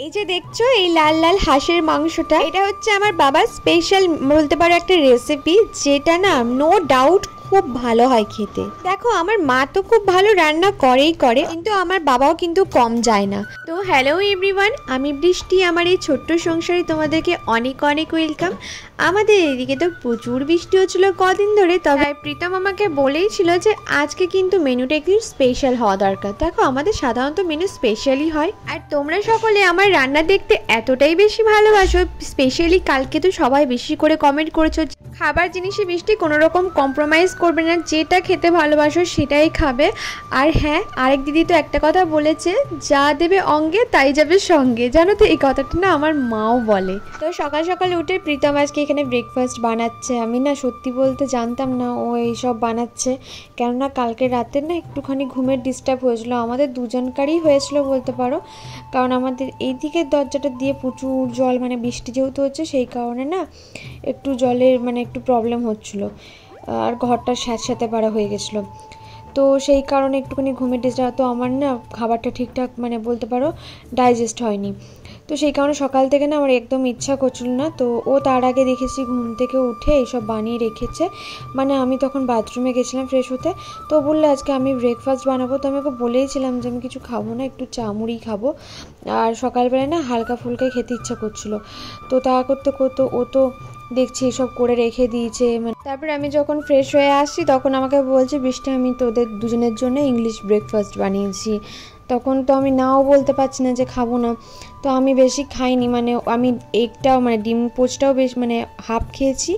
এই যে দেখছো এই লাল লাল হাঁসের মাংসটা, এটা হচ্ছে আমার বাবার স্পেশাল বলতে পারো একটা রেসিপি, যেটা না নো ডাউট খুব ভালো হয় খেতে। দেখো আমার মা তো খুব ভালো রান্না করেই করে, কিন্তু আমার বাবাও কিন্তু কম যায় না। তো হ্যালো এভরিওয়ান, আমি বৃষ্টি। আমার এই ছোট্ট সংসারে তোমাদেরকে অনেক অনেক ওয়েলকাম। আমাদের এদিকে তো প্রচুর বৃষ্টি হচ্ছিল কদিন ধরে, তবে প্রীতম আমাকে বলেইছিল যে আজকে কিন্তু মেনুটা একটু স্পেশাল হওয়া দরকার। দেখো আমাদের সাধারণত মেনু স্পেশালই হয়, আর তোমরা সকলে আমার রান্না দেখতে এতটাই বেশি ভালোবাসো। স্পেশালি কালকে তো সবাই বেশি করে কমেন্ট করেছো খাবার জিনিসে বৃষ্টি কোনো রকম কম্প্রোমাইজ করবে না, যেটা খেতে ভালোবাসো সেটাই খাবে। আর হ্যাঁ, আরেক দিদি তো একটা কথা বলেছে, যা দেবে অঙ্গে তাই যাবে সঙ্গে। জানো তো এই কথাটা না আমার মাও বলে। তো সকাল সকাল উঠে প্রীতম আজকে এখানে ব্রেকফাস্ট বানাচ্ছে। আমি না সত্যি বলতে জানতাম না ও এইসব বানাচ্ছে, কেননা কালকে রাতে না একটুখানি ঘুমের ডিস্টার্ব হয়েছিল, আমাদের দুজনকারই হয়েছিল বলতে পারো। কারণ আমাদের এই দিকের দরজাটা দিয়ে প্রচুর জল, মানে বৃষ্টি যেহেতু হচ্ছে সেই কারণে না একটু জলের মানে একটু প্রবলেম হচ্ছিল, আর ঘরটা স্যাঁতস্যাঁতে পারা হয়ে গেছিলো। তো সেই কারণে একটুখানি ঘুমের ডিস্টার্ব, তো আমার না খাবারটা ঠিকঠাক মানে বলতে পারো ডাইজেস্ট হয়নি। তো সেই কারণে সকাল থেকে না আমার একদম ইচ্ছা করছিল না। তো ও তার আগে দেখেছি ঘুম থেকে উঠে এইসব বানিয়ে রেখেছে। মানে আমি তখন বাথরুমে গেছিলাম ফ্রেশ হতে, তো বললে আজকে আমি ব্রেকফাস্ট বানাবো। তো আমি ওকে বলেইছিলাম যে আমি কিছু খাবো না, একটু চা মুড়ি খাবো, আর সকালবেলায় না হালকা ফুলকাই খেতে ইচ্ছা করছিলো। তো তা করতে করতে ও তো দেখছি এসব করে রেখে দিয়েছে। মানে তারপরে আমি যখন ফ্রেশ হয়ে আসছি তখন আমাকে বলছে, বৃষ্টি আমি তোদের দুজনের জন্য ইংলিশ ব্রেকফাস্ট বানিয়েছি। তখন তো আমি নাও বলতে পারছি না যে খাবো না। তো আমি বেশি খাইনি, মানে আমি এগটাও মানে ডিম পোচটাও বেশ মানে হাফ খেয়েছি,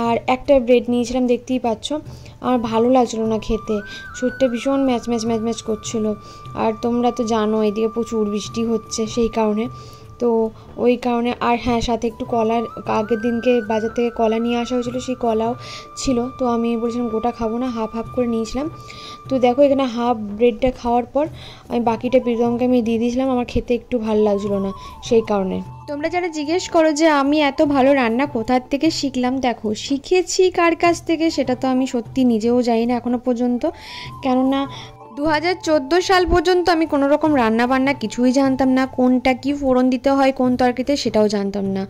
আর একটা ব্রেড নিয়েছিলাম, দেখতেই পাচ্ছ। আমার ভালো লাগছিলো না খেতে, শরীরটা ভীষণ ম্যাচ ম্যাচ ম্যাচ ম্যাচ করছিলো। আর তোমরা তো জানো এদিকে প্রচুর বৃষ্টি হচ্ছে সেই কারণে, তো ওই কারণে। আর হ্যাঁ, সাথে একটু কলার, আগের দিনকে বাজার থেকে কলা নিয়ে আসা হয়েছিলো, সেই কলাও ছিল। তো আমি বলেছিলাম গোটা খাবো না, হাফ হাফ করে নিয়েছিলাম। তো দেখো এখানে হাফ ব্রেডটা খাওয়ার পর আমি বাকিটা প্রীতমকে আমি দিয়ে দিয়েছিলাম, আমার খেতে একটু ভালো লাগছিলো না সেই কারণে। তোমরা যারা জিজ্ঞেস করো যে আমি এত ভালো রান্না কোথার থেকে শিখলাম, দেখো শিখেছি কার কাছ থেকে সেটা তো আমি সত্যি নিজেও জানি না এখনও পর্যন্ত, কেননা 2014 সাল পর্যন্ত আমি কোনো রকম রান্না বান্না কিছুই জানতাম না, কোনটা কি ফোড়ন দিতে হয় কোন তরকারিতে সেটাও জানতাম না।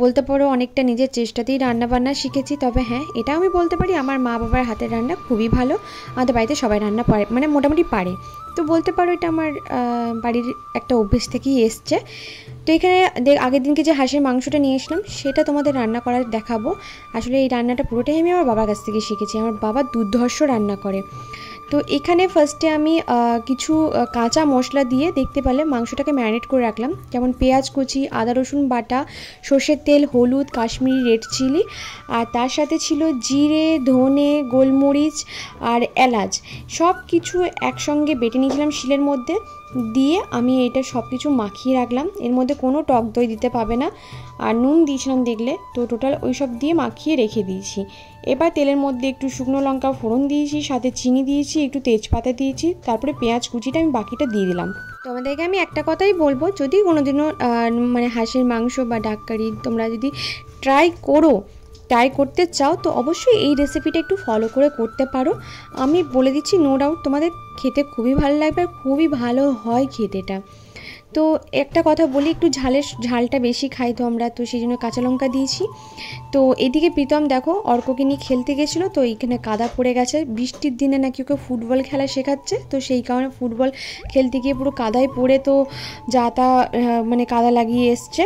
বলতে পারো অনেকটা নিজের চেষ্টাতেই রান্না বান্না শিখেছি। তবে হ্যাঁ, এটা আমি বলতে পারি আমার মা বাবার হাতের রান্না খুবই ভালো, আমাদের বাড়িতে সবাই রান্না পারে, মানে মোটামুটি পারে। তো বলতে পারো এটা আমার বাড়ির একটা অভ্যেস থেকেই এসছে। তো এখানে আগের দিনকে যে হাঁসের মাংসটা নিয়ে এসলাম সেটা তোমাদের রান্না করার দেখাবো। আসলে এই রান্নাটা পুরোটাই আমি আমার বাবার কাছ থেকে শিখেছি, আমার বাবা দুর্ধর্ষ রান্না করে। তো এখানে ফার্স্টে আমি কিছু কাঁচা মশলা দিয়ে দেখতে পেলে মাংসটাকে ম্যারিনেট করে রাখলাম, যেমন পেঁয়াজ কুচি, আদা রসুন বাটা, সর্ষের তেল, হলুদ, কাশ্মীরি রেড চিলি, আর তার সাথে ছিল জিরে, ধনে, গোলমরিচ আর এলাচ, সব কিছু একসঙ্গে বেটে নিয়েছিলাম শিলের মধ্যে। দিয়ে আমি এটা সব কিছু মাখিয়ে রাখলাম, এর মধ্যে কোনো টক দই দিতে পাবে না, আর নুন দিয়েছিলাম দেখলে। তো টোটাল ওই সব দিয়ে মাখিয়ে রেখে দিয়েছি। এবার তেলের মধ্যে একটু শুকনো লঙ্কা ফোড়ন দিয়েছি, সাথে চিনি দিয়েছি, একটু তেজপাতা দিয়েছি, তারপরে পেঁয়াজ কুচিটা আমি বাকিটা দিয়ে দিলাম। তোমাদেরকে আমি একটা কথাই বলবো, যদি কোনোদিনও মানে হাঁসের মাংস বা ডাক কারি তোমরা যদি ট্রাই করতে চাও, তো অবশ্যই এই রেসিপিটা একটু ফলো করে করতে পারো। আমি বলে দিচ্ছি নো ডাউট তোমাদের খেতে খুবই ভালো লাগবে, আর খুবই ভালো হয় খেতেটা। তো একটা কথা বলি, একটু ঝালটা বেশি খাই তো আমরা, তো সেই জন্য কাঁচা লঙ্কা দিয়েছি। তো এদিকে প্রীতম দেখো অর্ককে নিয়ে খেলতে গেছিলো, তো এইখানে কাদা পড়ে গেছে, বৃষ্টির দিনে নাকি ওকে ফুটবল খেলা শেখাচ্ছে, তো সেই কারণে ফুটবল খেলতে গিয়ে পুরো কাদায় পড়ে তো মানে কাদা লাগিয়ে এসছে।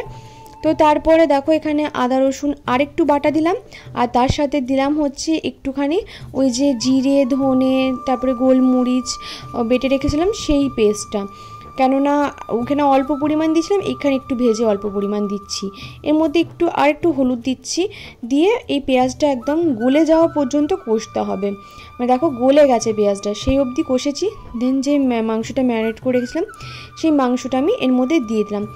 তো তারপরে দেখো এখানে আদা রসুন আরেকটু বাটা দিলাম, আর তার সাথে দিলাম হচ্ছে একটুখানি ওই যে জিরে, ধনে, তারপরে গোলমরিচ বেটে রেখেছিলাম সেই পেস্টটা, কেননা ওখানে অল্প পরিমাণ দিয়েছিলাম, এখানে একটু ভেজে অল্প পরিমাণ দিচ্ছি। এর মধ্যে একটু হলুদ দিচ্ছি, দিয়ে এই পেঁয়াজটা একদম গলে যাওয়া পর্যন্ত কষতে হবে। মানে দেখো গলে গেছে পেঁয়াজটা, সেই অবধি কষেছি। দেন যে মাংসটা ম্যারিনেট করে রেখেছিলাম সেই মাংসটা আমি এর মধ্যে দিয়ে দিলাম।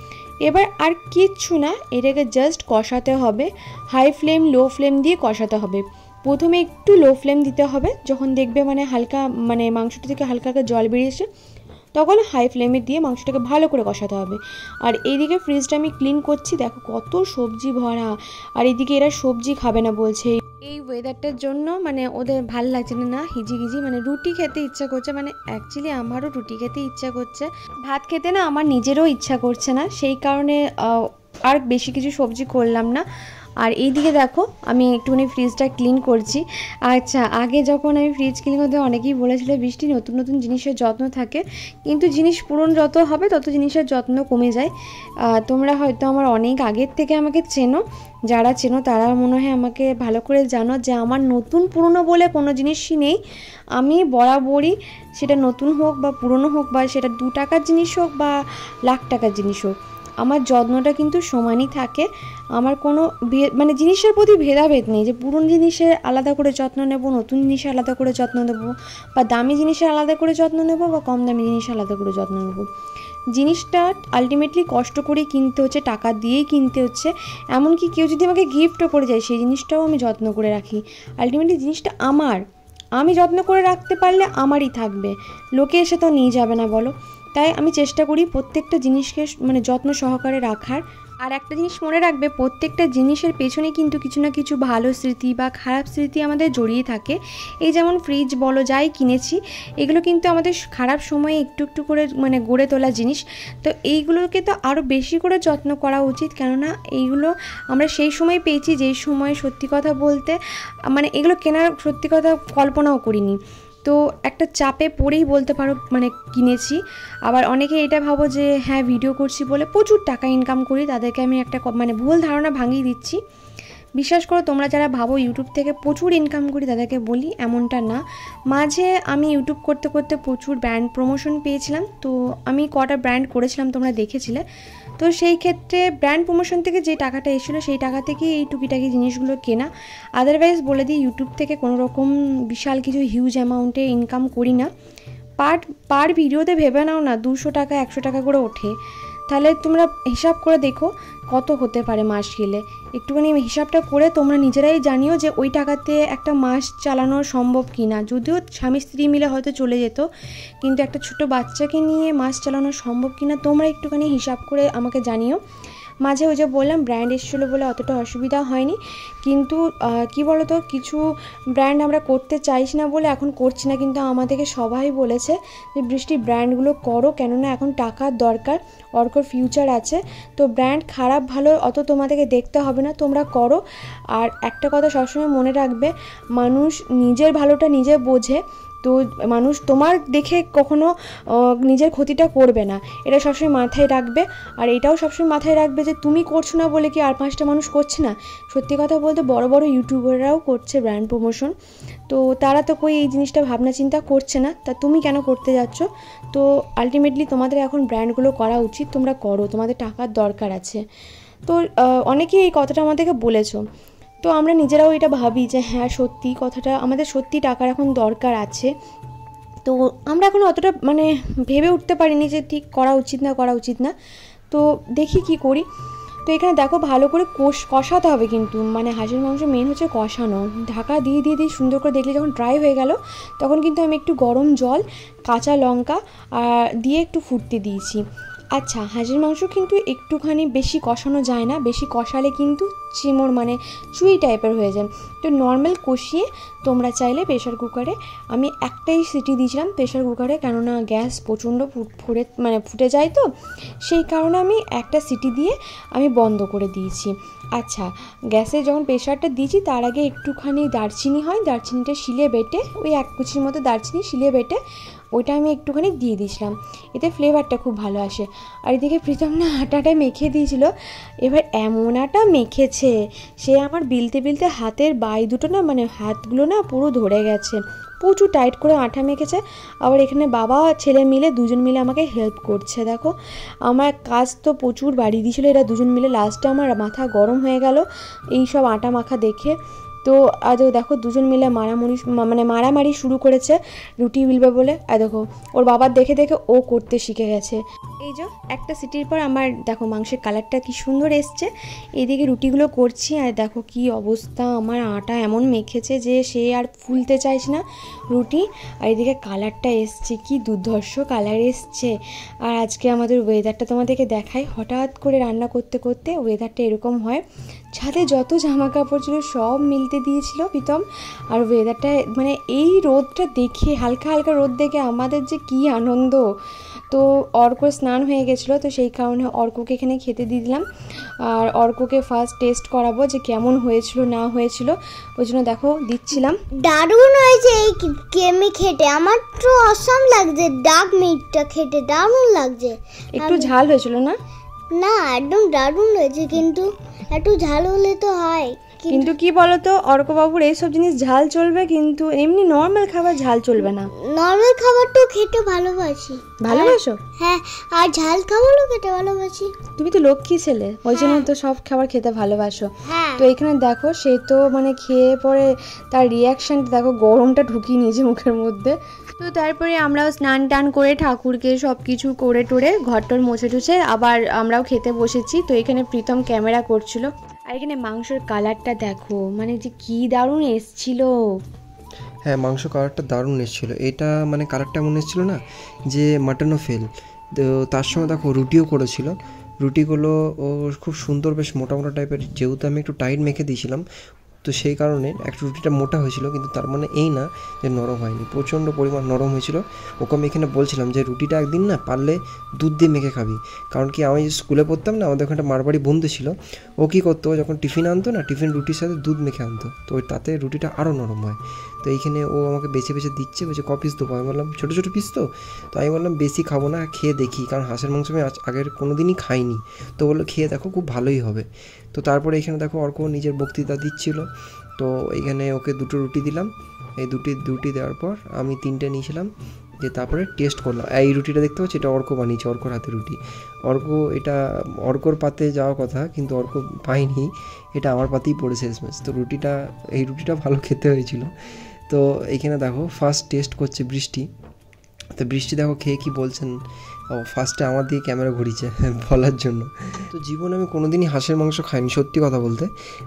এবার আর কিচ্ছু না, এটাকে জাস্ট কষাতে হবে, হাই ফ্লেম লো ফ্লেম দিয়ে কষাতে হবে। প্রথমে একটু লো ফ্লেম দিতে হবে, যখন দেখবে মানে হালকা মানে মাংসটা থেকে হালকা হালকা জল বেরিয়েছে তখন হাই ফ্লেমে দিয়ে মাংসটাকে ভালো করে কষাতে হবে। আর এইদিকে ফ্রিজটা আমি ক্লিন করছি, দেখো কত সবজি ভরা, আর এইদিকে এরা সবজি খাবে না বলছে। এই ওয়েদারটার জন্য মানে ওদের ভাল লাগছে না, হিজিগিজি, মানে রুটি খেতে ইচ্ছা করছে। মানে অ্যাকচুয়ালি আমারও রুটি খেতে ইচ্ছা করছে, ভাত খেতে না আমার নিজেরও ইচ্ছা করছে না, সেই কারণে আর বেশি কিছু সবজি করলাম না। আর এইদিকে দেখো আমি একটুখানি ফ্রিজটা ক্লিন করছি। আচ্ছা, আগে যখন আমি ফ্রিজ ক্লিন করতে অনেকেই বলেছিল বৃষ্টি নতুন নতুন জিনিসের যত্ন থাকে, কিন্তু জিনিস পুরনো যত হবে তত জিনিসের যত্ন কমে যায়। তোমরা হয়তো আমার অনেক আগের থেকে আমাকে চেনো, যারা চেনো তারা মনে হয় আমাকে ভালো করে জানো যে আমার নতুন পুরনো বলে কোনো জিনিসই নেই। আমি বরাবরই, সেটা নতুন হোক বা পুরনো হোক, বা সেটা 2 টাকার জিনিস হোক বা লাখ টাকার জিনিস হোক, আমার যত্নটা কিন্তু সমানই থাকে। আমার কোনো মানে জিনিসের প্রতি ভেদাভেদ নেই যে পুরনো জিনিসের আলাদা করে যত্ন নেব, নতুন জিনিসের আলাদা করে যত্ন নেব, বা দামি জিনিসের আলাদা করে যত্ন নেব, বা কম দামি জিনিসের আলাদা করে যত্ন নেব। জিনিসটা আলটিমেটলি কষ্ট করেই কিনতে হচ্ছে, টাকা দিয়েই কিনতে হচ্ছে। এমনকি কেউ যদি আমাকে গিফটও করে যায় সেই জিনিসটাও আমি যত্ন করে রাখি। আলটিমেটলি জিনিসটা আমার, আমি যত্ন করে রাখতে পারলে আমারই থাকবে, লোকে এসে তো নিয়ে যাবে না বলো। তাই আমি চেষ্টা করি প্রত্যেকটা জিনিসকে মানে যত্ন সহকারে রাখার। আর একটা জিনিস মনে রাখবে, প্রত্যেকটা জিনিসের পেছনে কিন্তু কিছু না কিছু ভালো স্মৃতি বা খারাপ স্মৃতি আমাদের জড়িয়ে থাকে। এই যেমন ফ্রিজ বলো, যাই কিনেছি, এগুলো কিন্তু আমাদের খারাপ সময়ে একটু একটু করে মানে গড়ে তোলা জিনিস। তো এইগুলোকে তো আরও বেশি করে যত্ন করা উচিত, কেননা এইগুলো আমরা সেই সময় পেয়েছি যেই সময় সত্যি কথা বলতে মানে এগুলো কেনার সত্যি কথা কল্পনাও করিনি। তো একটা চাপে পড়েই বলতে পারো মানে কিনেছি। আবার অনেকে এটা ভাবো যে হ্যাঁ ভিডিও করছি বলে প্রচুর টাকা ইনকাম করি, তাদেরকে আমি একটা মানে ভুল ধারণা ভাঙিয়ে দিচ্ছি। বিশ্বাস করো, তোমরা যারা ভাবো ইউটিউব থেকে প্রচুর ইনকাম করি, তাদেরকে বলি এমনটা না। মাঝে আমি ইউটিউব করতে করতে প্রচুর ব্র্যান্ড প্রমোশন পেয়েছিলাম, তো আমি কটা ব্র্যান্ড করেছিলাম তোমরা দেখেছিলে। তো সেই ক্ষেত্রে ব্র্যান্ড প্রমোশন থেকে যে টাকাটা এসেছিলো সেই টাকা থেকে এই টুকিটাকি জিনিসগুলো কেনা। আদারওয়াইজ বলে দিই, ইউটিউব থেকে কোনো রকম বিশাল কিছু হিউজ অ্যামাউন্টে ইনকাম করি না। পার ভিডিওতে ভেবে নাও না 200 টাকা 100 টাকা করে ওঠে, তাহলে তোমরা হিসাব করে দেখো কত হতে পারে মাস গেলে। একটুখানি হিসাবটা করে তোমরা নিজেরাই জানিও যে ওই টাকাতে একটা মাস চালানো সম্ভব কি না। যদিও স্বামী স্ত্রী মিলে হয়তো চলে যেত, কিন্তু একটা ছোট বাচ্চাকে নিয়ে মাস চালানো সম্ভব কি না তোমরা একটুখানি হিসাব করে আমাকে জানিও। মাঝে ওই যে বললাম ব্র্যান্ড এসেছিলো বলে অতটা অসুবিধা হয়নি, কিন্তু কি বলতো, কিছু ব্র্যান্ড আমরা করতে চাইছি না বলে এখন করছি না, কিন্তু আমাদেরকে সবাই বলেছে যে বৃষ্টি ব্র্যান্ডগুলো করো, কেননা এখন টাকার দরকার, অর্কর ফিউচার আছে। তো ব্র্যান্ড খারাপ ভালো অত তোমাদেরকে দেখতে হবে না, তোমরা করো। আর একটা কথা সবসময় মনে রাখবে, মানুষ নিজের ভালোটা নিজে বোঝে, তো মানুষ তোমার দেখে কখনো নিজের ক্ষতিটা করবে না, এটা সবসময় মাথায় রাখবে। আর এটাও সবসময় মাথায় রাখবে যে তুমি করছো না বলে কি আর 5টা মানুষ করছে না। সত্যি কথা বলতে বড় বড় ইউটিউবাররাও করছে ব্র্যান্ড প্রমোশন, তো তারা তো কই এই জিনিসটা ভাবনা চিন্তা করছে না, তা তুমি কেন করতে যাচ্ছ? তো আলটিমেটলি তোমাদের এখন ব্র্যান্ডগুলো করা উচিত, তোমরা করো, তোমাদের টাকার দরকার আছে। তো অনেকেই এই কথাটা আমাদেরকে বলেছো, তো আমরা নিজেরাও এটা ভাবি যে হ্যাঁ সত্যি কথাটা, আমাদের সত্যি টাকার এখন দরকার আছে। তো আমরা এখন অতটা মানে ভেবে উঠতে পারিনি যে ঠিক করা উচিত না, তো দেখি কি করি। তো এখানে দেখো ভালো করে কষাতে হবে, কিন্তু মানে হাঁসের মাংস মেন হচ্ছে কষানো। ঢাকা দিয়ে সুন্দর করে দেখলে যখন ড্রাই হয়ে গেল, তখন কিন্তু আমি একটু গরম জল, কাঁচা লঙ্কা দিয়ে একটু ফুটতে দিয়েছি। আচ্ছা, হাঁসের মাংস কিন্তু একটুখানি বেশি কষানো যায় না, বেশি কষালে কিন্তু চিমড় মানে চুই টাইপের হয়ে যায়। তো নর্মাল কষিয়ে তোমরা চাইলে প্রেশার কুকারে, আমি একটাই সিটি দিয়েছিলাম প্রেশার কুকারে, কেননা গ্যাস প্রচণ্ড ফুটে যায়, তো সেই কারণে আমি একটা সিটি দিয়ে আমি বন্ধ করে দিয়েছি। আচ্ছা, গ্যাসে যখন প্রেশারটা দিয়েছি তার আগে একটুখানি দারচিনি হয়, দারচিনিটা শিলে বেটে, ওই 1 কুচির মতো দারচিনি শিলে বেটে ওইটা আমি একটুখানি দিয়ে দিয়েছিলাম, এতে ফ্লেভারটা খুব ভালো আসে। আর এদিকে প্রীতম না আটাটা মেখে দিয়েছিল, এবার এমন আটা মেখেছে, সে আমার বিলতে হাতের বাই দুটো না মানে হাতগুলো না পুরো ধরে গেছে, প্রচুর টাইট করে আটা মেখেছে। আবার এখানে বাবা ছেলে মিলে দুজন মিলে আমাকে হেল্প করছে। দেখো আমার কাজ তো প্রচুর বাড়িয়ে দিয়েছিল এরা দুজন মিলে, লাস্টে আমার মাথা গরম হয়ে গেল এই সব আটা মাখা দেখে। তো আজও দেখো দুজন মিলে মারামারি শুরু করেছে রুটি বেলবে বলে। আর দেখো ওর বাবার দেখে ও করতে শিখে গেছে। এই যে একটা সিটির পর আমার দেখো মাংসের কালারটা কি সুন্দর এসছে। এইদিকে রুটিগুলো করছি, আর দেখো কি অবস্থা, আমার আটা এমন মেখেছে যে সে আর ফুলতে চাইছে না রুটি। আর এদিকে কালারটা এসছে, কি দুর্ধর্ষ কালার এসছে। আর আজকে আমাদের ওয়েদারটা তোমাদেরকে দেখাই, হঠাৎ করে রান্না করতে করতে ওয়েদারটা এরকম হয়, ছাদে যত জামা কাপড় ছিল সব মিলতে দিয়েছিল প্রীতম। আর ওয়েদারটা মানে এই রোদটা দেখে, হালকা হালকা রোদ দেখে আমাদের যে কী আনন্দ। তো অর্ক স্নান হয়ে গেছিলো, তো সেই কারণে অর্ককে এখানে খেতে দিয়ে দিলাম। আর অর্ককে ফার্স্ট টেস্ট করাবো যে কেমন হয়েছিল না হয়েছিল, ওই জন্য দেখো দিচ্ছিলাম। দারুণ হয়েছে এই কেমি খেতে, আমার তো অসাম লাগছে। ডাক মিটটা খেতে দারুণ লাগছে। একটু ঝাল হয়েছিল না? না, একদম দারুণ হয়েছে, কিন্তু একটু ঝাল হলে তো হয়। কিন্তু কি বলতো অর্কবাবুর এইসব জিনিস ঝাল চলবে, কিন্তু এমনি নর্মাল খাবার ঝাল চলবে না। নর্মাল খাবার তো খেতে ভালোবাসি। ভালোবাসো? হ্যাঁ, আর ঝাল খাবারও খেতে ভালোবাসি। তুমি তো লক্ষ্মী ছেলে, ওই জন্য তো সব খাবার খেতে ভালোবাসো। তো এখানে দেখো সে তো মানে খেয়ে পরে তার রিয়াকশনটা দেখো, গরমটা ঢুকিয়ে নিয়েছে মুখের মধ্যে। তো তারপরে আমরাও স্নান টান করে ঠাকুরকে সব কিছু করে টোরে ঘরটর মুছে টুছে আবার আমরাও খেতে বসেছি। তো এখানে প্রীতম ক্যামেরা করছিল। আর এখানে মাংসের কালারটা দেখো, মানে যে কি দারুণ এসছিল। হ্যাঁ, মাংস কালারটা দারুণ এসেছিলো। এটা মানে কালারটা এমন এসেছিলো না যে মাটনও ফেল। তো তার সঙ্গে দেখো রুটিও করেছিল। রুটিগুলো ও খুব সুন্দর, বেশ মোটা মোটা টাইপের। যেহেতু আমি একটু টাইট মেখে দিয়েছিলাম, তো সেই কারণে একটা রুটিটা মোটা হয়েছিল, কিন্তু তার মানে এই না যে নরম হয়নি। প্রচণ্ড পরিমাণ নরম হয়েছিল। ওকে আমি এখানে বলছিলাম যে রুটিটা একদিন না পারলে দুধ দিয়ে মেখে খাবি। কারণ কি, আমি স্কুলে পড়তাম না, আমাদের ওখানে মারবাড়ি বন্ধু ছিল। ও কী করতো, যখন টিফিন আনতো না, টিফিন রুটির সাথে দুধ মেখে আনতো, তো তাতে রুটিটা আরও নরম হয়। তো এইখানে ও আমাকে বেছে বেছে দিচ্ছে, বলছে ক পিস দেবো। আমি বললাম ছোটো ছোটো পিস তো আমি বললাম বেশি খাবো না, খেয়ে দেখি, কারণ হাঁসের মাংস আমি আগের কোনো দিনই খাইনি। তো বললো খেয়ে দেখো, খুব ভালোই হবে। তো তারপরে এখানে দেখো অর্ক নিজের বক্তৃতা দিচ্ছিল। তো এইখানে ওকে দুটো রুটি দিলাম। এই দুটি দেওয়ার পর আমি 3টে নিয়েছিলাম, যে তারপরে টেস্ট করলাম। এই রুটিটা দেখতে পাচ্ছি, এটা অর্ক বানিয়েছে, অর্কর হাতে রুটি। এটা অর্কর পাতে যাওয়ার কথা, কিন্তু অর্ক পাইনি, এটা আমার পাতেই পড়েছে শেষমেশ। তো এই রুটিটা ভালো খেতে হয়েছিল। তো এইখানে দেখো ফার্স্ট টেস্ট করছে বৃষ্টি। তো বৃষ্টি দেখো খেয়ে কি বলছেন, ফার্স্টে আমার দিকে ক্যামেরা ঘুরিয়েছে বলার জন্য। তো জীবনে আমি কোনো দিনই হাঁসের মাংস খাইনি, সত্যি কথা বলতে।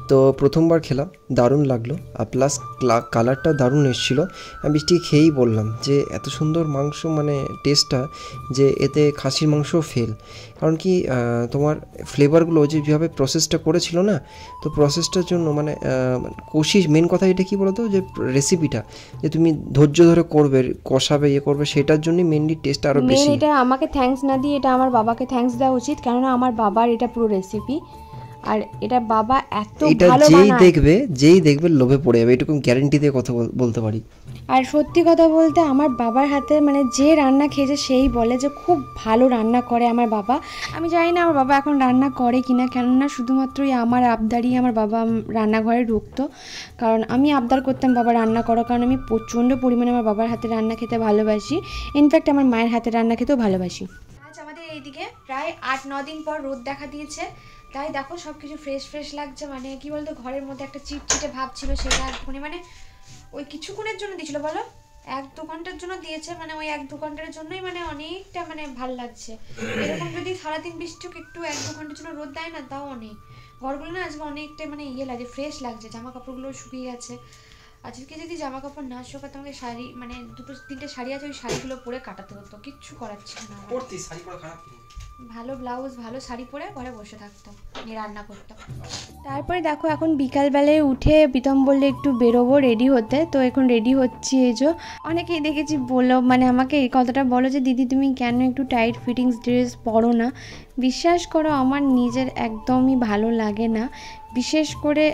তো প্রথমবার খেলাম, দারুণ লাগলো। আর প্লাস কালারটা দারুণ এসেছিলো। আমি বৃষ্টিকে খেয়েই বললাম যে এত সুন্দর মাংস, মানে টেস্টটা, যে এতে খাসির মাংসও ফেল। কারণ কি, তোমার ফ্লেভারগুলো যেভাবে প্রসেসটা করেছিল না, তো প্রসেসটার জন্য মানে মেন কথা এটা কি বলতো, যে রেসিপিটা যে তুমি ধৈর্য ধরে করবে, কষাবে, করবে, সেটার জন্যই মেনলি টেস্ট আরও বেশি। এটা আমাকে থ্যাঙ্কস না দিয়ে এটা আমার বাবাকে থ্যাঙ্কস দেওয়া উচিত, কেননা আমার বাবার এটা পুরো রেসিপি। আর এটা বাবা এত ভালো বানায়, যেই দেখবে লোভে পড়ে যাবে, এটুকু গ্যারান্টি দিয়ে কথা বলতে পারি। আর সত্যি কথা বলতে আমার বাবার হাতে মানে যে রান্না খেয়েছে সেই বলে যে খুব ভালো রান্না করে আমার বাবা। আমি জানি না আমার বাবা এখন রান্না করে কিনা, কেননা শুধুমাত্রই আমার আবদারই আমার বাবা রান্নাঘরে ঢুকতো। কারণ আমি আবদার করতাম বাবা রান্না করো, কারণ আমি প্রচণ্ড পরিমাণে আমার বাবার হাতে রান্না খেতে ভালোবাসি। ইনফ্যাক্ট আমার মায়ের হাতে রান্না খেতেও ভালোবাসি। আজ আমাদের এইদিকে প্রায় 8-9 দিন পর রোদ দেখা দিয়েছে, তাই দেখো সব কিছু ফ্রেশ ফ্রেশ লাগছে। মানে কি বলতো, ঘরের মধ্যে একটা চিটচিটে ভাব ছিল, সেটা এক্ষুনি মানে ওই কিছুক্ষণের জন্য দিয়েছিল, বলো 1-2 ঘন্টার জন্য দিয়েছে, মানে ওই 1-2 ঘন্টার জন্যই মানে অনেকটা মানে ভাল লাগছে। এরকম যদি সারাদিন বৃষ্টি একটু 1-2 ঘন্টার জন্য রোদ দেয় না, তাও অনেক ঘরগুলো না আজকে অনেকটা মানে লাগে, ফ্রেশ লাগছে। জামা কাপড়গুলো শুকিয়ে গেছে। আজকে যদি জামা কাপড় না শুকাতে আমাকে শাড়ি, মানে 2-3টে শাড়ি আছে, ওই শাড়িগুলো পরে কাটাতে হতো, কিচ্ছু করার ছিল না। ভালো ব্লাউজ, ভালো শাড়ি পরে ঘরে বসে থাকতাম, রান্না করতাম। তারপরে দেখো এখন বিকালবেলায় উঠে প্রীতম বললে একটু বেরোবো রেডি হতে, তো এখন রেডি হচ্ছি। এই যে অনেকেই দেখেছি বলো, মানে আমাকে এই কথাটা বলো যে দিদি তুমি কেন একটু টাইট ফিটিংস ড্রেস পরো না। বিশ্বাস করো আমার নিজের একদমই ভালো লাগে না। বিশেষ করে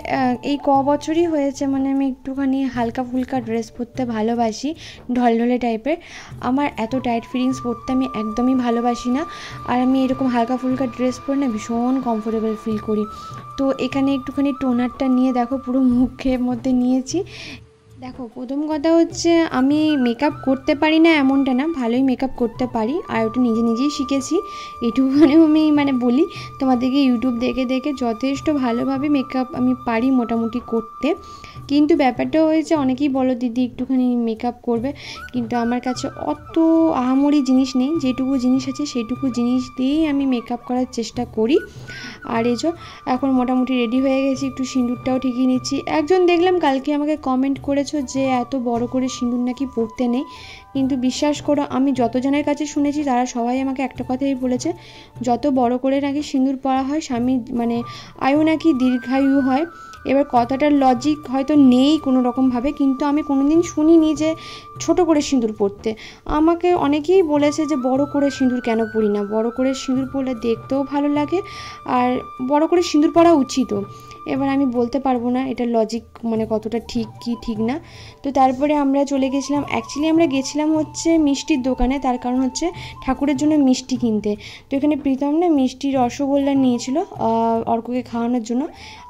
এই বছরই হয়েছে মানে আমি একটুখানি হালকা ফুলকা ড্রেস পরতে ভালোবাসি, ঢলঢলে টাইপের। আমার এত টাইট ফিটিংস পরতে আমি একদমই ভালোবাসি না। আর আমি এরকম হালকা ফুলকা ড্রেস পরে না ভীষণ কমফোর্টেবল ফিল করি। তো এখানে একটুখানি টোনারটা নিয়ে দেখো পুরো মুখের মধ্যে নিয়েছি। দেখো প্রথম কথা হচ্ছে আমি মেকআপ করতে পারি না এমনটা না, ভালোই মেকআপ করতে পারি, আর ওটা নিজেই শিখেছি। এটুকুখানেও আমি মানে বলি তোমাদেরকে, ইউটিউব দেখে যথেষ্ট ভালোভাবে মেকআপ আমি পারি মোটামুটি করতে। কিন্তু ব্যাপারটা হয়েছে অনেকেই বলো দিদি একটুখানি মেকআপ করবে, কিন্তু আমার কাছে অত আহামরি জিনিস নেই, যেটুকু জিনিস আছে সেইটুকু জিনিস দিয়েই আমি মেকআপ করার চেষ্টা করি। আর এই যে এখন মোটামুটি রেডি হয়ে গেছি, একটু সিঁদুরটাও ঠিকই নিচ্ছি। একজন দেখলাম কালকে আমাকে কমেন্ট করেছো যে এত বড় করে সিঁদুর নাকি পরতে নেই, কিন্তু বিশ্বাস করো আমি যতজনের কাছে শুনেছি তারা সবাই আমাকে একটা কথাই বলেছে, যত বড় করে নাকি সিঁদুর পরা হয় স্বামী মানে আয়ু নাকি দীর্ঘায়ু হয়। এবার কথাটার লজিক হয়তো নেই কোনো রকমভাবে, কিন্তু আমি কোনোদিন শুনিনি যে ছোট করে সিঁদুর পরতে। আমাকে অনেকেই বলেছে যে বড় করে সিঁদুর কেন পরি না, বড় করে সিঁদুর পরলে দেখতেও ভালো লাগে আর বড় করে সিঁদুর পরা উচিতও। এবার আমি বলতে পারবো না এটা লজিক মানে কতটা ঠিক কি ঠিক না। তো তারপরে আমরা চলে গেছিলাম, অ্যাকচুয়ালি আমরা গেছিলাম হচ্ছে মিষ্টির দোকানে, তার কারণ হচ্ছে ঠাকুরের জন্য মিষ্টি কিনতে। তো এখানে প্রীতম না মিষ্টি রসগোল্লা নিয়েছিল অর্ককে খাওয়ানোর জন্য,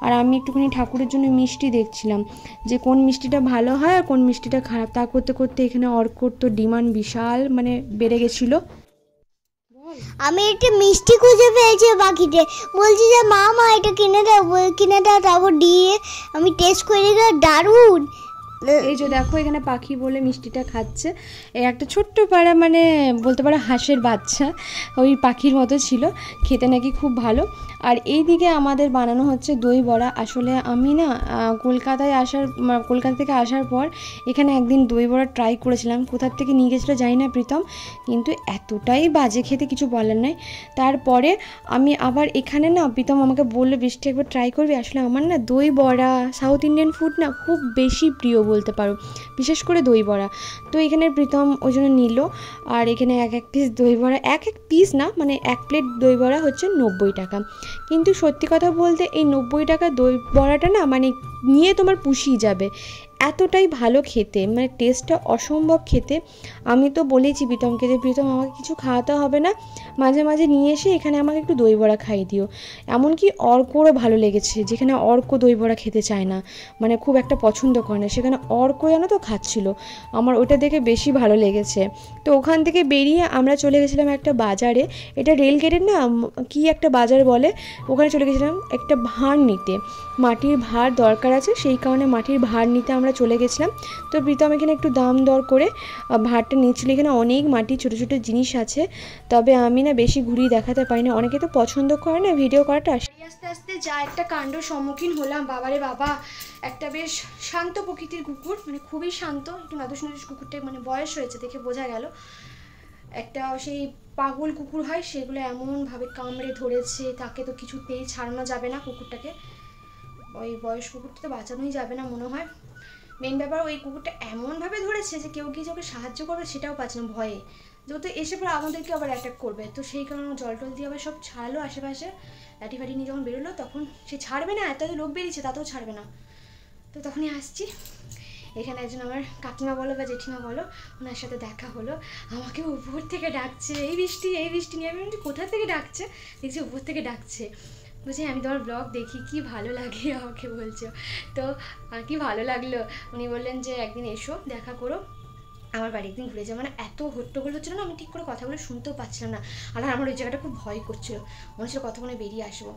আর আমি একটুখানি ঠাকুরের জন্য মিষ্টি দেখছিলাম যে কোন মিষ্টিটা ভালো হয় আর কোন মিষ্টিটা খারাপ। তা করতে করতে এখানে অর্কর তো ডিমান্ড বিশাল মানে বেড়ে গেছিলো। আমি একটা মিষ্টি খুঁজে পেয়েছি বাকিতে, বলছি যে মা এটা কিনে দাও, তারপর দিয়ে আমি টেস্ট করে দেখলাম দারুণ। এই যে দেখো এখানে পাখি বলে মিষ্টিটা খাচ্ছে, এই একটা ছোট্ট পাড়া মানে বলতে পারো হাঁসের বাচ্চা, ওই পাখির মতো ছিল, খেতে নাকি খুব ভালো। আর এই দিকে আমাদের বানানো হচ্ছে দই বড়া। আসলে আমি না কলকাতা থেকে আসার পর এখানে একদিন দই বড়া ট্রাই করেছিলাম, কোথার থেকে নিয়ে গেছিলো জানি না প্রীতম, কিন্তু এতটাই বাজে খেতে কিছু বলার নয়। তারপরে আমি আবার এখানে না প্রীতম আমাকে বললো বৃষ্টি একবার ট্রাই করবি। আসলে আমার না দই বড়া সাউথ ইন্ডিয়ান ফুড না খুব বেশি প্রিয় বলতে পারো, বিশেষ করে দই বড়া। তো এখানে প্রীতম ওই জন্য নিল, আর এখানে এক পিস দই বড়া, এক পিস না মানে এক প্লেট দই বড়া হচ্ছে 90 টাকা। কিন্তু সত্যি কথা বলতে এই 90 টাকা দই বড়াটা না মানে নিয়ে তোমার পুষিয়ে যাবে, এতটাই ভালো খেতে, মানে টেস্টটা অসম্ভব খেতে। আমি তো বলেছি প্রীতমকে যে প্রীতম আমাকে কিছু খাওয়াতে হবে না, মাঝে মাঝে নিয়ে এসে এখানে আমাকে একটু দই বড়া খাইয়ে দিও। এমনকি অর্করও ভালো লেগেছে, যেখানে অর্ক দই বড়া খেতে চায় না, মানে খুব একটা পছন্দ করে না, সেখানে অর্ক জানো তো খাচ্ছিল, আমার ওটা দেখে বেশি ভালো লেগেছে। তো ওখান থেকে বেরিয়ে আমরা চলে গেছিলাম একটা বাজারে, এটা রেলগেটের না কি একটা বাজার বলে, ওখানে চলে গেছিলাম একটা ভাঁড় নিতে, মাটির ভাঁড় দরকার আছে, সেই কারণে মাটির ভাঁড় নিতে আমরা চলে গেছিলাম। তো প্রীতম এখানে একটু দাম দর করে ভাঁড়টা নিচ্ছিল। এখানে অনেক মাটির ছোটো ছোটো জিনিস আছে, তবে আমি না বেশি ঘুরিয়ে দেখাতে পারি না, অনেকে তো পছন্দ করে না ভিডিও করাটা। আস্তে আস্তে যা একটা কাণ্ডর সম্মুখীন হলাম, বাবারে বাবা, একটা বেশ শান্ত প্রকৃতির কুকুর, মানে খুবই শান্ত, একটু নাদুস নাদুস কুকুরটা, মানে বয়স হয়েছে দেখে বোঝা গেল। একটা সেই পাগল কুকুর হয় সেগুলো এমনভাবে কামড়ে ধরেছে, তাকে তো কিছুতেই ছাড়ানো যাবে না কুকুরটাকে, ওই বয়স কুকুরটা তো বাঁচানোই যাবে না মনে হয়। মেন ব্যাপার ওই কুকুরটা এমনভাবে ধরেছে যে কেউ গিয়ে ওকে সাহায্য করবে সেটাও পাচ্ছে না ভয়ে, যেহেতু এসে পরে আমাদেরকে আবার অ্যাটাক করবে। তো সেই কারণে জল টল দিয়ে আবার সব ছাড়লো আশেপাশে, লাঠি ফাটি নিয়ে যখন বেরোলো তখন সে ছাড়বে না, এত লোক বেরিয়েছে তাতেও ছাড়বে না। তো তখনই আসছি, এখানে একজন আমার কাকিমা বলো বা জেঠিমা বলো, ওনার সাথে দেখা হলো, আমাকে উপর থেকে ডাকছে, এই বৃষ্টি নিয়ে। আমি কোথা থেকে ডাকছে, দেখছি উপর থেকে ডাকছে, বুঝি আমি তোমার ব্লগ দেখি, কি ভালো লাগে আমাকে বলছো। তো কি ভালো লাগলো, উনি বললেন যে একদিন এসো দেখা করো আমার বাড়ি, একদিন ঘুরে যাও। মানে এত হট্টগোল হচ্ছিলো না, আমি ঠিক করে কথাগুলো শুনতেও পাচ্ছিলাম না, আর আমার ওই জায়গাটা খুব ভয় করছিলো, মনে হচ্ছিল কতক্ষণে বেরিয়ে আসবো,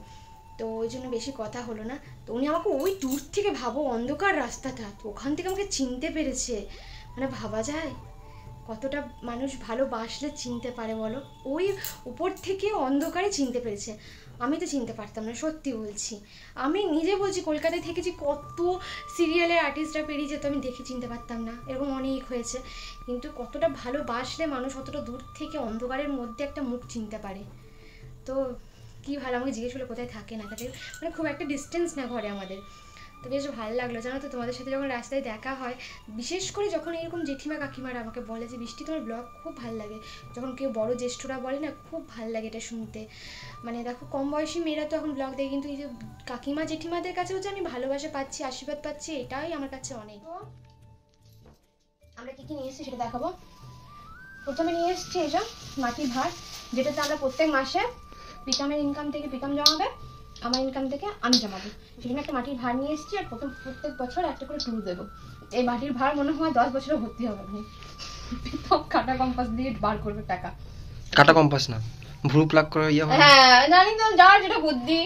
তো ওই জন্য বেশি কথা হলো না। তো উনি আমাকে ওই দূর থেকে, ভাবো অন্ধকার রাস্তাটা, তো ওখান থেকে আমাকে চিনতে পেরেছে, মানে ভাবা যায় কতটা মানুষ ভালোবাসলে চিনতে পারে বলো, ওই উপর থেকে অন্ধকারে চিনতে পেরেছে। আমি তো চিনতে পারতাম না, সত্যি বলছি, আমি নিজে বলছি কলকাতায় থেকেছি, কত সিরিয়ালের আর্টিস্টরা পেরিয়ে যেত, আমি দেখে চিনতে পারতাম না, এরকম অনেক হয়েছে। কিন্তু কতটা ভালোবাসলে মানুষ অতটা দূর থেকে অন্ধকারের মধ্যে একটা মুখ চিনতে পারে। তো কি ভালো, আমাকে জিজ্ঞেস করলো কোথায় থাকে না থাকে, মানে খুব একটা ডিস্টেন্স না ঘরে আমাদের। তো বেশ ভালো লাগলো জানো তো, তোমাদের সাথে যখন রাস্তায় দেখা হয়, বিশেষ করে যখন এরকম জেঠিমা কাকিমারা আমাকে বলে যে বৃষ্টি তোমার ব্লগ খুব ভালো লাগে, যখন কেউ বড় জ্যেষ্ঠরা বলে না, খুব ভালো লাগে এটা শুনতে। মানে দেখো কম বয়সী মেয়েরা তো এখন ব্লগ দেখে, কিন্তু এই যে কাকিমা জেঠিমাদের কাছেও যে আমি ভালোবাসা পাচ্ছি, আশীর্বাদ পাচ্ছি, এটাই আমার কাছে অনেক। আমরা কি কি নিয়ে এসেছি সেটা দেখাবো। প্রথমে নিয়ে এসেছি এইসব মাটির ভাঁড়, যেটাতে আমরা প্রত্যেক মাসে প্রীতমের ইনকাম থেকে প্রীতম জমাবে, আমার ইনকাম থেকে আমি জমাবো, সেখানে একটা মাটির ভাঁড় নিয়ে এসেছি। আর প্রত্যেক বছর একটা করে ট্যুর দেবো। এই মাটির ভাঁড় মনে হয় 10 বছরে ভর্তি হবে, মানে প্রীতম কাটা কম্পাস দিয়ে বার করবে টাকা, কাটা কম্পাস না ভ্রু প্লাগ করে ইয়ে হয়। হ্যাঁ জানি তো, যার যেটা বুদ্ধি।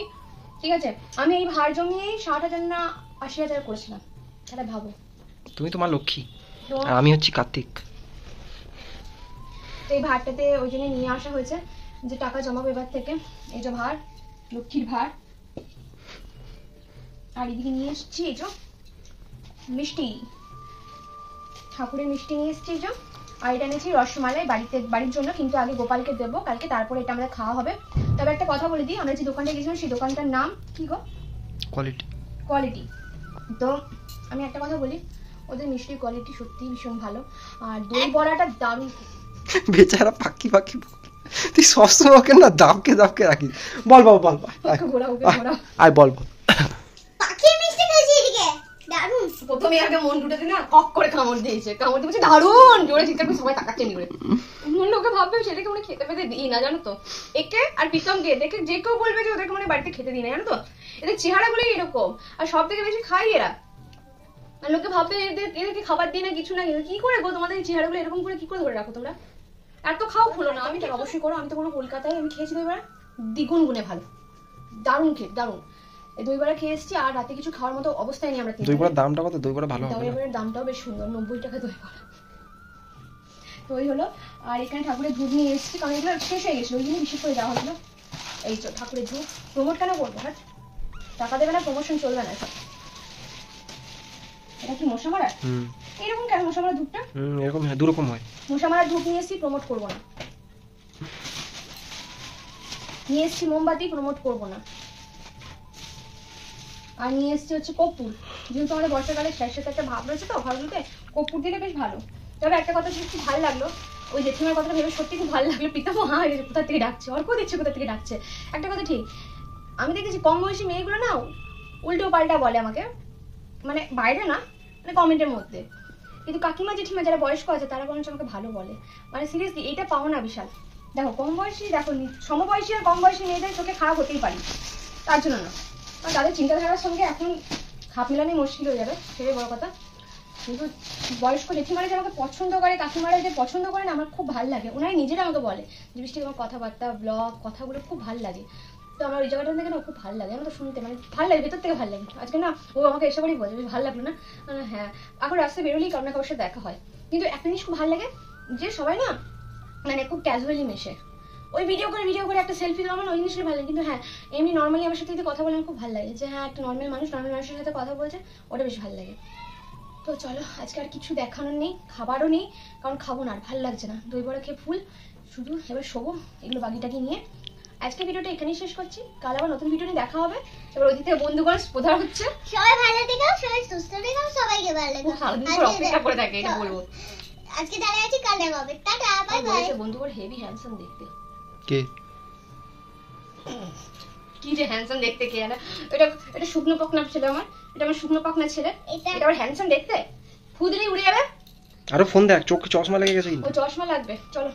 ঠিক আছে, আমি এই ভাঁড় জমিয়েই 60,000 না 80,000 করেছিলাম তাহলে ভাবো। তুমি তো মা লক্ষ্মী তো আর আমি হচ্ছি কার্তিক। এই ভাড়টাতে ওই জন্য নিয়ে আসা হয়েছে যে টাকা জমাবো এবার থেকে। এই যে ভাড়, লক্ষ্মীর ভাড়। আর এদিকে নিয়ে এসছি এই যে মিষ্টি, ঠাকুরের মিষ্টি নিয়ে এসছি এই যে। আর এটা এনেছি রসমালাই বাড়ির জন্য, কিন্তু আগে গোপালকে দেবো কালকে, তারপরে এটা আমাদের খাওয়া হবে। তবে একটা কথা বলে দিই, আমরা যে দোকানটা গেছিলাম সেই দোকানটার নাম কি গো? কোয়ালিটি। তো আমি একটা কথা বলি, ওদের মিষ্টির কোয়ালিটি সত্যি ভীষণ ভালো। আর দই বড়াটা দারুণ। বেচারা পাখি তুই সবসময় ওকে না দাবকে রাখি। বল আয় বল। পাখি মিষ্টি খেয়েছি এদিকে, দারুণ। প্রথমে আগে মন দুটাতে না কক করে কামড় দিয়েছে, কামড় দিয়ে বলছে দারুণ, জোরে চিৎকার করে সবাই তাকাচ্ছে নি করে। লোকে ভাববে সেটাকে মানে খেতে পেতে দিই না, জানো তো। একে আর প্রীতমকে দেখে যে কেউ বলবে যে ওদেরকে মানে বাড়িতে খেতে দিই না, জানো তো। এদের চেহারাগুলোই এরকম, আর সব থেকে বেশি খাই এরা। আর লোকে ভাববে এদেরকে খাবার দিই না কিছু না, কি করে গো তোমাদের এই চেহারাগুলো এরকম করে কি করে ধরে রাখো তোমরা? আর তো খাও খুলো না, আমি তো অবশ্যই করো। আমি তো কোনো কলকাতায় আমি খেয়েছি দই বড়া, দ্বিগুণ গুণে ভালো, দারুণ খেতে, দারুণ। এই দই বড়া খেয়ে এসেছি, আর রাতে কিছু খাওয়ার মতো অবস্থায় নেই আমরা। দই বড়ার দামটা কত? দই বড়া ভালো হবে না? দই বড়ার দামটাও বেশ সুন্দর, 90 টাকা দই বড়া। তো ওই হলো। আর এখানে ঠাকুরের দুধ নিয়ে এসেছি, কারণ এগুলো শেষ হয়ে গেছিলো, ওই জন্য বিশেষ করে দেওয়া হলো। এই তো ঠাকুরের দুধ। প্রমোট কেন করবো? হ্যাঁ, টাকা দেবে না, প্রমোশন চলবে না। এটা কি মশা মারা? এরকম কেন মশা মারা দুধটা? এরকম হয়, দুরকম হয়। মশা মারা দুধ নিয়ে এসেছি, প্রমোট করবো না। নিয়ে এসেছি মোমবাতি, প্রমোট করবো না। আর নিয়ে এসেছি হচ্ছে কর্পূর, যেহেতু আমাদের বর্ষাকালে শেষে একটা ভাব রয়েছে তো ঘরগুলোতে, কর্পূর দিলে বেশ ভালো। তবে একটা কথা খুব ভালো লাগলো, ওই জেঠিমার কথাটা ভেবে সত্যি খুব ভালো লাগলো। প্রীতম কোথা থেকে ডাকছে, অর্ক দিচ্ছে কোথা থেকে ডাকছে। একটা কথা ঠিক, আমি দেখেছি কম বয়সী মেয়েগুলো না উল্টো পাল্টা বলে আমাকে, মানে বাইরে না, মানে কমেন্টের মধ্যে। কিন্তু কাকিমা জেঠিমা যারা বয়স্ক আছে তারা বরঞ্চ আমাকে ভালো বলে। মানে সিরিয়াসলি এইটা পাও না বিশাল। দেখো কম বয়সী, দেখো সমবয়সী আর কম বয়সী মেয়েদের চোখে খারাপ হতেই পারি, তার জন্য না, কারণ তাদের চিন্তাধারার সঙ্গে এখন খাপ মিলানোই মুশকিল হয়ে যাবে, সেটাই বড় কথা। কিন্তু বয়স্ক জেঠিমারা যে আমাকে পছন্দ করে, কাকিমারা যে পছন্দ করে না, আমার খুব ভালো লাগে। ওনারা নিজেরা আমাকে বলে যে বৃষ্টি তোমার কথাবার্তা, ব্লগ, কথাগুলো খুব ভালো লাগে। তো আমার ওই জায়গাটা থেকে না খুব ভালো লাগে, আমার তো শুনতে মানে ভালো লাগে, ভেতর থেকে ভালো লাগে। আজকে না ও আমাকে এসে করেই বলছে ভালো লাগলো না। হ্যাঁ, এখন রাস্তায় বেরোলেই কারো না কারোর সাথে দেখা হয়, কিন্তু একটা জিনিস খুব ভালো লাগে যে সবাই না মানে খুব ক্যাজুয়ালি মেশে। ওই ভিডিও করে একটা সেলফি দেওয়া, মানে ওই জিনিসটা ভালো লাগে। কিন্তু হ্যাঁ, এমনি নর্মালি আমার সাথে যদি কথা বলে আমার খুব ভালো লাগে, যে হ্যাঁ একটা নর্মাল মানুষের সাথে কথা বলছে, ওটা বেশ ভালো লাগে। তো চলো, আজকে আর কিছু দেখানোর নেই, খাবারও নেই, কারণ খাবো না, আর ভালো লাগছে না। দই বড়া খেয়ে ফুল, শুধু এবার শোবো এগুলো বাগিটাকে নিয়ে। আজকে ভিডিওটা এখানেই শেষ করছি, কাল আবার নতুন ভিডিও নিয়ে দেখা হবে। এবার ওই দিক থেকে বন্ধুগণ প্রধান হচ্ছে, সবাই ভালো থেকো, সবাই সুস্থ থেকো, সবাইকে ভালো থেকো। অপেক্ষা করে থাকে, এটা বলবো। আজকে দাঁড়িয়ে আছি, কাল দেখা হবে। Tata, bye bye. বন্ধুগণ হেভি হ্যান্ডসাম দেখতে। কে? কি যে হ্যান্ডসাম দেখতে, কে জানে। এটা শুকনো পাকনা ছেলে আমার, এটা আমার শুকনো পাকনা ছেলে। এটা আবার হ্যান্ডসাম দেখতে, ফু দিলেই উড়ে যাবে। আরে ফোন দেখ, চোখে চশমা লেগে গেছে। ও চশমা লাগবে, চলো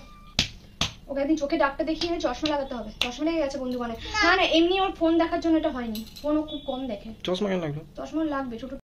ওকে একদিন চোখে ডাক্তার দেখিয়ে চশমা লাগাতে হবে। চশমা লেগে গেছে বন্ধু, মানে না এমনি ওর ফোন দেখার জন্য এটা হয়নি, ফোন ও খুব কম দেখে। চশমা কেন লাগলো? চশমা লাগবে, ছোট